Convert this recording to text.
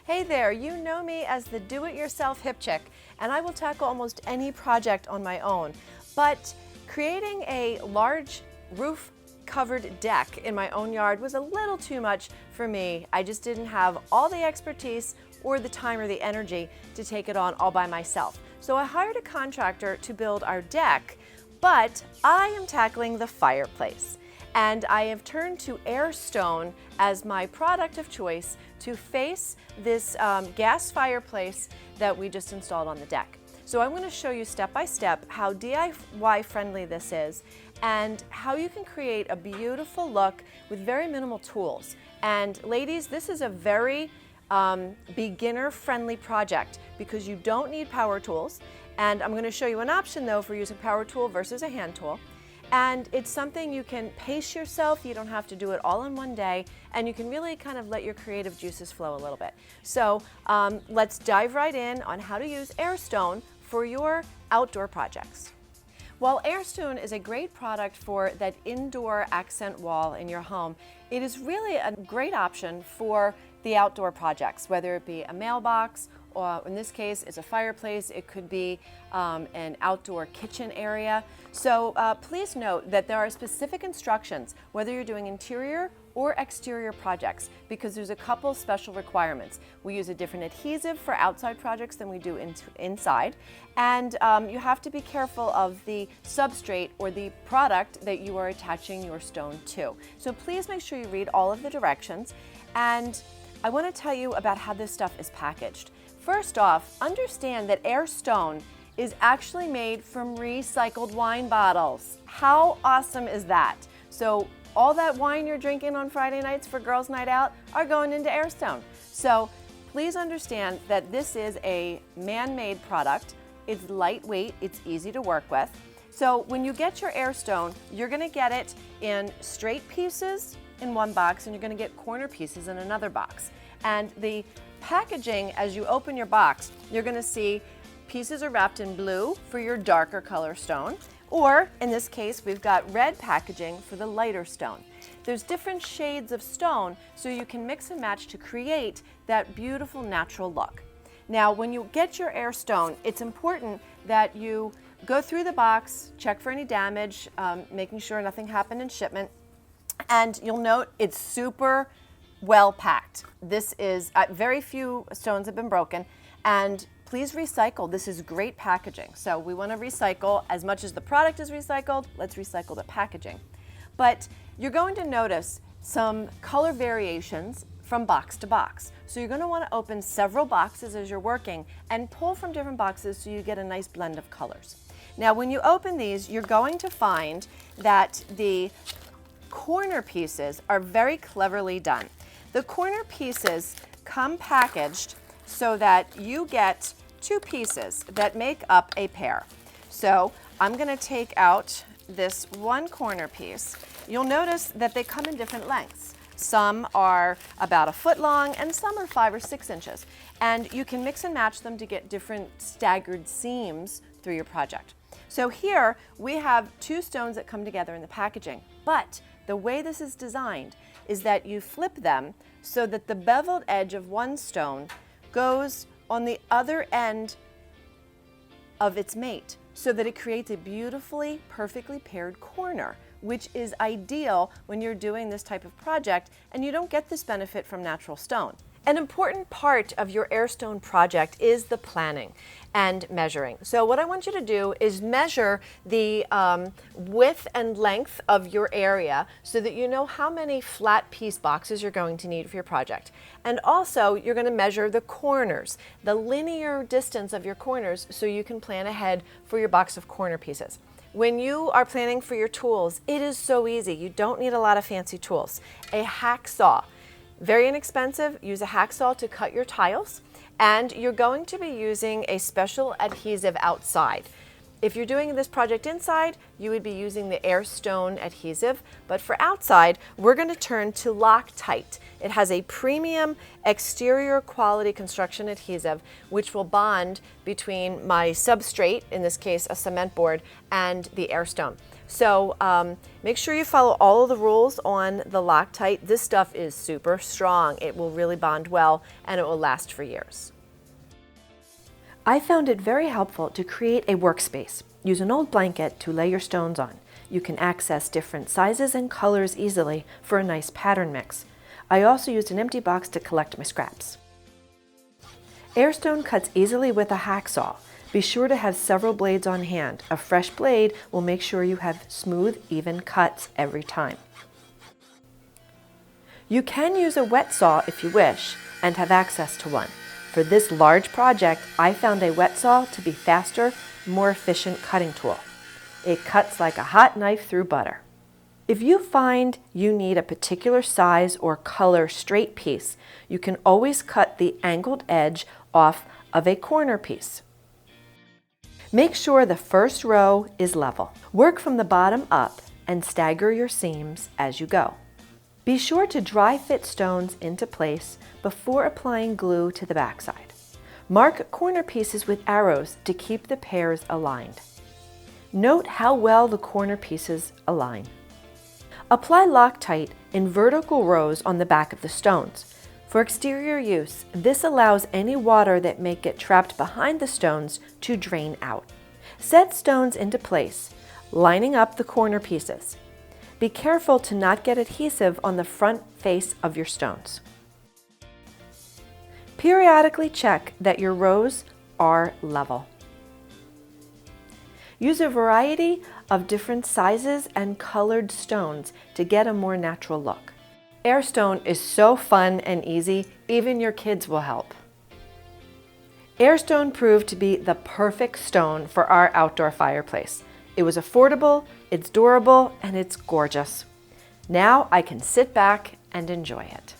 Hey there, you know me as the do-it-yourself hip chick, and I will tackle almost any project on my own. But creating a large roof-covered deck in my own yard was a little too much for me. I just didn't have all the expertise or the time or the energy to take it on all by myself. So I hired a contractor to build our deck, but I am tackling the fireplace. And I have turned to Airstone as my product of choice to face this gas fireplace that we just installed on the deck. So I'm going to show you step by step how DIY friendly this is and how you can create a beautiful look with very minimal tools. And ladies, this is a very beginner friendly project because you don't need power tools. And I'm going to show you an option though for using power tool versus a hand tool. And it's something you can pace yourself, you don't have to do it all in one day, and you can really kind of let your creative juices flow a little bit. So let's dive right in on how to use Airstone for your outdoor projects. While Airstone is a great product for that indoor accent wall in your home, it is really a great option for the outdoor projects, whether it be a mailbox, or in this case, it's a fireplace. It could be an outdoor kitchen area. So please note that there are specific instructions, whether you're doing interior or exterior projects, because there's a couple special requirements. We use a different adhesive for outside projects than we do inside. And you have to be careful of the substrate or the product that you are attaching your stone to. So please make sure you read all of the directions. And I want to tell you about how this stuff is packaged. First off, understand that Airstone is actually made from recycled wine bottles. How awesome is that? So all that wine you're drinking on Friday nights for girls' night out are going into Airstone. So please understand that this is a man-made product. It's lightweight, it's easy to work with. So when you get your Airstone, you're gonna get it in straight pieces in one box, and you're gonna get corner pieces in another box. And the packaging, as you open your box, you're going to see pieces are wrapped in blue for your darker color stone, or in this case, we've got red packaging for the lighter stone. There's different shades of stone, so you can mix and match to create that beautiful natural look. Now, when you get your Airstone, it's important that you go through the box, check for any damage, making sure nothing happened in shipment, and you'll note it's super well packed. This is, very few stones have been broken, and please recycle. This is great packaging. So we want to recycle as much as the product is recycled. Let's recycle the packaging. But you're going to notice some color variations from box to box. So you're going to want to open several boxes as you're working and pull from different boxes so you get a nice blend of colors. Now when you open these, you're going to find that the corner pieces are very cleverly done. The corner pieces come packaged so that you get two pieces that make up a pair. So I'm going to take out this one corner piece. You'll notice that they come in different lengths. Some are about 1 foot long and some are 5 or 6 inches. And you can mix and match them to get different staggered seams through your project. So here we have two stones that come together in the packaging, but the way this is designed is that you flip them so that the beveled edge of one stone goes on the other end of its mate, so that it creates a beautifully, perfectly paired corner, which is ideal when you're doing this type of project and you don't get this benefit from natural stone. An important part of your Airstone project is the planning and measuring. So what I want you to do is measure the width and length of your area so that you know how many flat piece boxes you're going to need for your project. And also you're going to measure the corners, the linear distance of your corners, so you can plan ahead for your box of corner pieces. When you are planning for your tools, it is so easy. You don't need a lot of fancy tools. A hacksaw. Very inexpensive. Use a hacksaw to cut your tiles, and you're going to be using a special adhesive outside. If you're doing this project inside, you would be using the Airstone adhesive, but for outside, we're going to turn to Loctite. It has a premium exterior quality construction adhesive, which will bond between my substrate, in this case a cement board, and the Airstone. So make sure you follow all of the rules on the Loctite. This stuff is super strong. It will really bond well and it will last for years. I found it very helpful to create a workspace. Use an old blanket to lay your stones on. You can access different sizes and colors easily for a nice pattern mix. I also used an empty box to collect my scraps. Airstone cuts easily with a hacksaw. Be sure to have several blades on hand. A fresh blade will make sure you have smooth, even cuts every time. You can use a wet saw if you wish and have access to one. For this large project, I found a wet saw to be faster, more efficient cutting tool. It cuts like a hot knife through butter. If you find you need a particular size or color straight piece, you can always cut the angled edge off of a corner piece. Make sure the first row is level. Work from the bottom up and stagger your seams as you go. Be sure to dry fit stones into place before applying glue to the backside. Mark corner pieces with arrows to keep the pairs aligned. Note how well the corner pieces align. Apply Loctite in vertical rows on the back of the stones. For exterior use, this allows any water that may get trapped behind the stones to drain out. Set stones into place, lining up the corner pieces. Be careful to not get adhesive on the front face of your stones. Periodically check that your rows are level. Use a variety of different sizes and colored stones to get a more natural look. Airstone is so fun and easy, even your kids will help. Airstone proved to be the perfect stone for our outdoor fireplace. It was affordable, it's durable, and it's gorgeous. Now I can sit back and enjoy it.